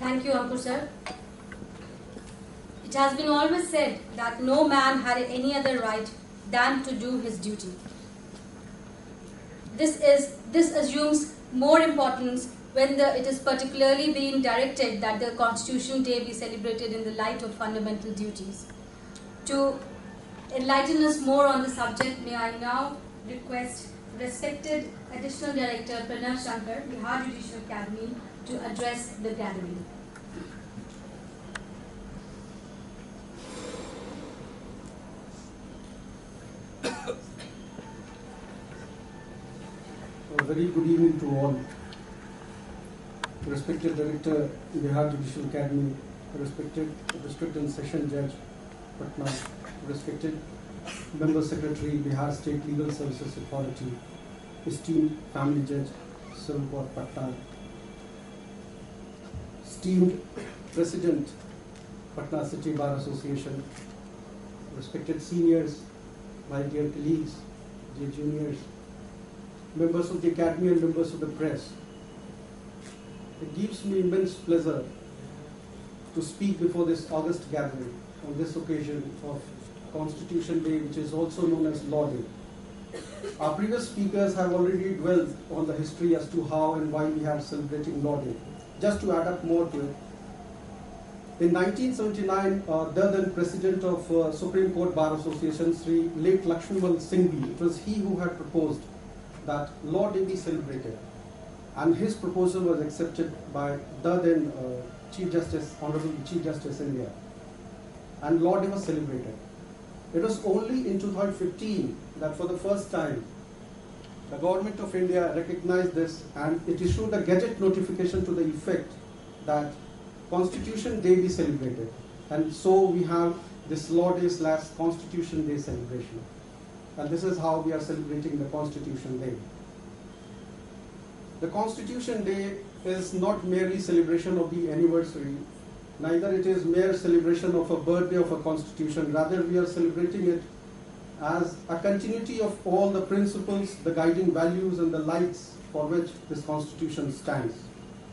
Thank you, Ankur sir. It has been always said that no man had any other right than to do his duty. This assumes more importance when it is particularly being directed that the Constitution Day be celebrated in the light of fundamental duties. To enlighten us more on the subject, may I now request respected Additional Director Pranav Shankar, Bihar Judicial Academy, to address the gathering. A very good evening to all. Respected Director, Bihar Judicial Academy, respected District and Session Judge, Patna, respected Member Secretary, Bihar State Legal Services Authority, esteemed Family Judge, Civil Court, Patna, esteemed President, Patna City Bar Association, respected seniors, my dear colleagues, dear juniors, members of the Academy and members of the press. It gives me immense pleasure to speak before this august gathering on this occasion of Constitution Day, which is also known as Law Day. Our previous speakers have already dwelled on the history as to how and why we are celebrating Law Day. Just to add up more to it, in 1979, the then President of Supreme Court Bar Association, Sri late Lakshmimal Singhvi, it was he who had proposed that Law Day be celebrated, and his proposal was accepted by the then Chief Justice, Honorable Chief Justice India, and Law Day was celebrated. It was only in 2015 that for the first time the Government of India recognized this and it issued a gazette notification to the effect that Constitution Day be celebrated, and so we have this Law Day / Constitution Day celebration. And this is how we are celebrating the Constitution Day. The Constitution Day is not merely celebration of the anniversary, neither it is mere celebration of a birthday of a constitution, rather we are celebrating it as a continuity of all the principles, the guiding values and the lights for which this constitution stands,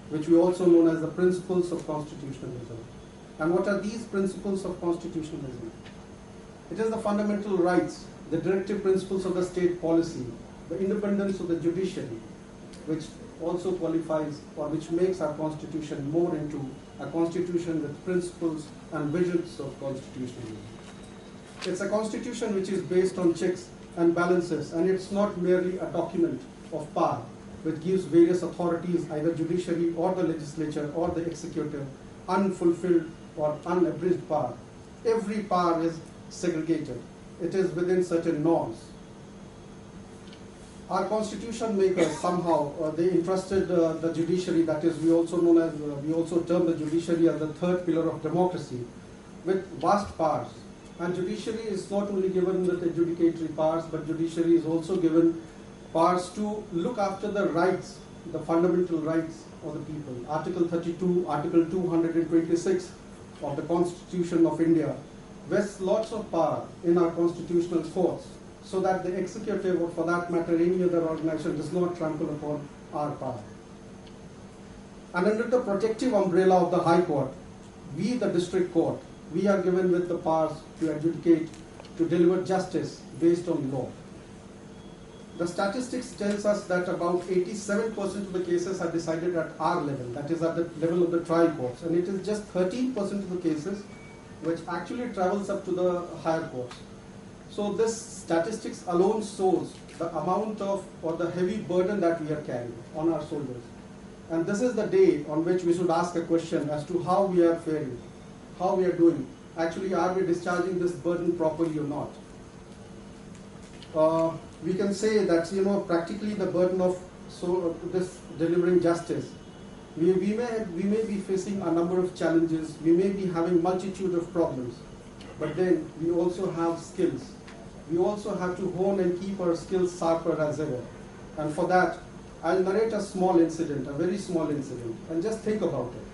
which we also know as the principles of constitutionalism. And what are these principles of constitutionalism? It is the fundamental rights, the directive principles of the state policy, the independence of the judiciary, which also qualifies or which makes our constitution more into a constitution with principles and visions of constitutionalism. It's a constitution which is based on checks and balances, and it's not merely a document of power which gives various authorities, either judiciary or the legislature or the executive, unfulfilled or unabridged power. Every power is segregated. It is within certain norms. Our constitution makers somehow they entrusted the judiciary, that is, we also term the judiciary as the third pillar of democracy, with vast powers. And judiciary is not only given with adjudicatory powers, but judiciary is also given powers to look after the rights, the fundamental rights of the people. Article 32, Article 226 of the Constitution of India vests lots of power in our constitutional courts, so that the executive, or for that matter any other organization, does not trample upon our power. And under the protective umbrella of the High Court, we, the District Court, we are given with the powers to adjudicate, to deliver justice based on law. The statistics tells us that about 87% of the cases are decided at our level, that is at the level of the trial courts, and it is just 13% of the cases which actually travels up to the higher courts. So this statistics alone shows the amount of, or the heavy burden that we are carrying on our shoulders. And this is the day on which we should ask a question as to how we are faring, how we are doing. Actually, are we discharging this burden properly or not? We can say that, practically the burden of this delivering justice, we may be facing a number of challenges, we may be having multitude of problems, but then we also have skills. We also have to hone and keep our skills sharper as ever. And for that, I'll narrate a small incident, a very small incident, and just think about it.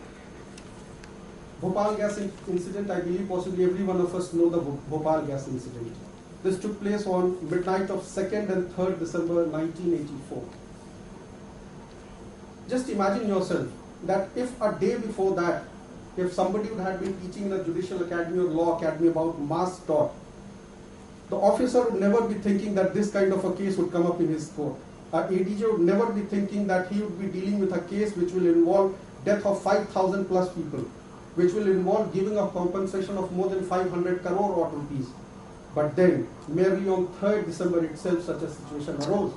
Bhopal gas incident, I believe possibly every one of us know the Bhopal gas incident. This took place on midnight of 2nd and 3rd December 1984. Just imagine yourself that if a day before that, if somebody would have been teaching in a judicial academy or law academy about mass tort, the officer would never be thinking that this kind of a case would come up in his court. ADJ would never be thinking that he would be dealing with a case which will involve death of 5,000 plus people, which will involve giving a compensation of more than 500 crore odd rupees. But then, merely on 3rd December itself, such a situation arose.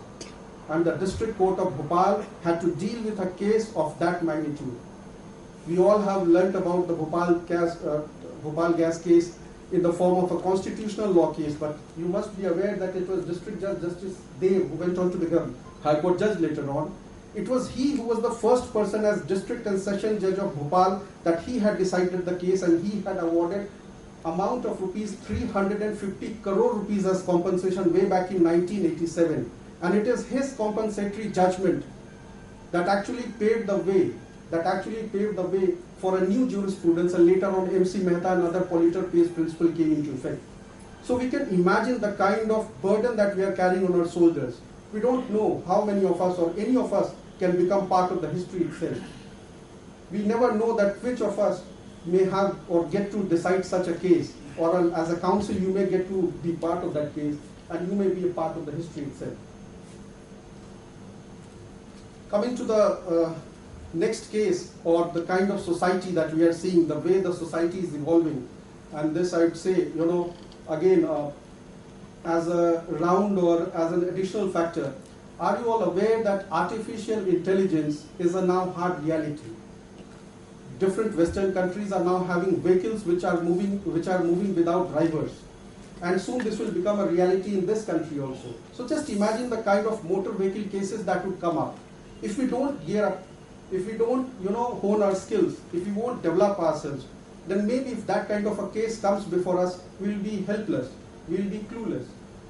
And the District Court of Bhopal had to deal with a case of that magnitude. We all have learnt about the Bhopal gas case in the form of a constitutional law case, but you must be aware that it was District Judge Justice Dev who went on to become High Court Judge later on. It was he who was the first person as District and Session Judge of Bhopal that he had decided the case, and he had awarded amount of rupees 350 crore rupees as compensation way back in 1987. And it is his compensatory judgment that actually paved the way, for a new jurisprudence, and later on MC Mehta and other polluter pays principle came into effect. So we can imagine the kind of burden that we are carrying on our shoulders. We don't know how many of us or any of us can become part of the history itself. We never know that which of us may have or get to decide such a case, or as a counsel you may get to be part of that case, and you may be a part of the history itself. Coming to the next case, or the kind of society that we are seeing, the way the society is evolving, and this I would say, again, as a round or as an additional factor, are you all aware that artificial intelligence is a now hard reality? Different Western countries are now having vehicles which are moving without drivers, and soon this will become a reality in this country also. So just imagine the kind of motor vehicle cases that would come up. If we don't gear up, if we don't hone our skills, if we won't develop ourselves, then maybe if that kind of a case comes before us, we'll be helpless, we'll be clueless.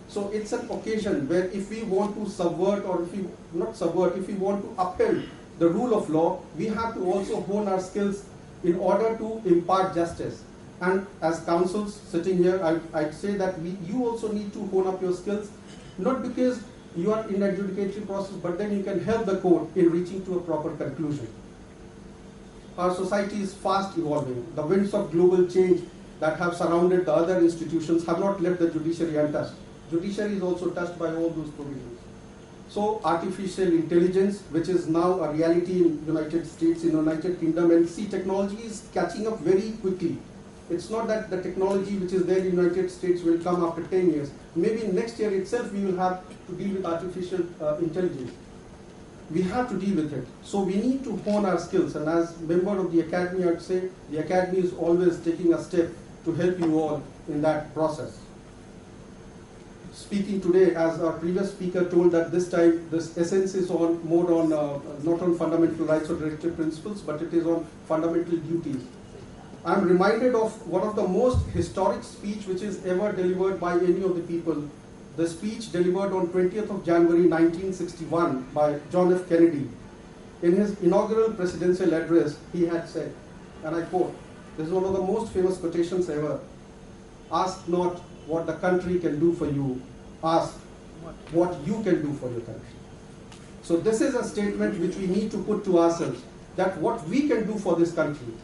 So it's an occasion where if we want to subvert, or if we want to uphold the rule of law, we have to also hone our skills in order to impart justice. And as counsels sitting here, I'd say that you also need to hone up your skills, not because you are in the adjudicatory process, but then you can help the court in reaching to a proper conclusion. Our society is fast evolving. The winds of global change that have surrounded the other institutions have not left the judiciary untouched. Judiciary is also touched by all those provisions. So artificial intelligence, which is now a reality in United States, in United Kingdom, and see, technology is catching up very quickly. It's not that the technology which is there in the United States will come after 10 years. Maybe next year itself we will have to deal with artificial intelligence. We have to deal with it. So we need to hone our skills, and as member of the academy, I would say the academy is always taking a step to help you all in that process. Speaking today, as our previous speaker told, that this time this essence is more on not on fundamental rights or directive principles, but it is on fundamental duties. I am reminded of one of the most historic speech which is ever delivered by any of the people. The speech delivered on 20th of January 1961 by John F. Kennedy. In his inaugural presidential address, he had said, and I quote, this is one of the most famous quotations ever, "Ask not what the country can do for you, ask what you can do for your country." So this is a statement which we need to put to ourselves, that what we can do for this country.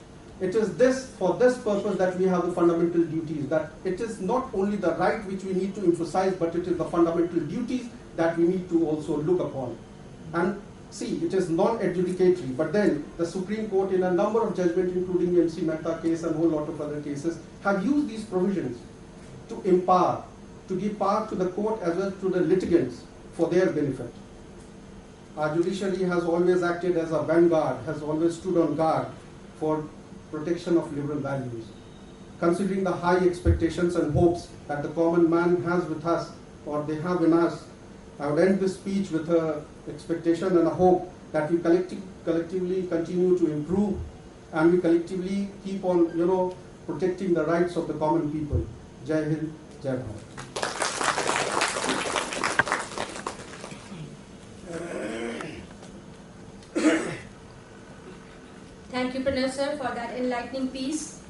It is for this purpose that we have the fundamental duties, that it is not only the right which we need to emphasize, but it is the fundamental duties that we need to also look upon. And see, it is non-adjudicatory, but then the Supreme Court in a number of judgments, including the MC Mehta case and a whole lot of other cases, have used these provisions to empower, to give power to the court as well as to the litigants for their benefit. Our judiciary has always acted as a vanguard, has always stood on guard for protection of liberal values. Considering the high expectations and hopes that the common man has with us, or they have in us, I would end this speech with an expectation and a hope that we collectively continue to improve, and we collectively keep on, protecting the rights of the common people. Jai Hind, Jai Bharat. Thank you, Pranav sir, for that enlightening piece.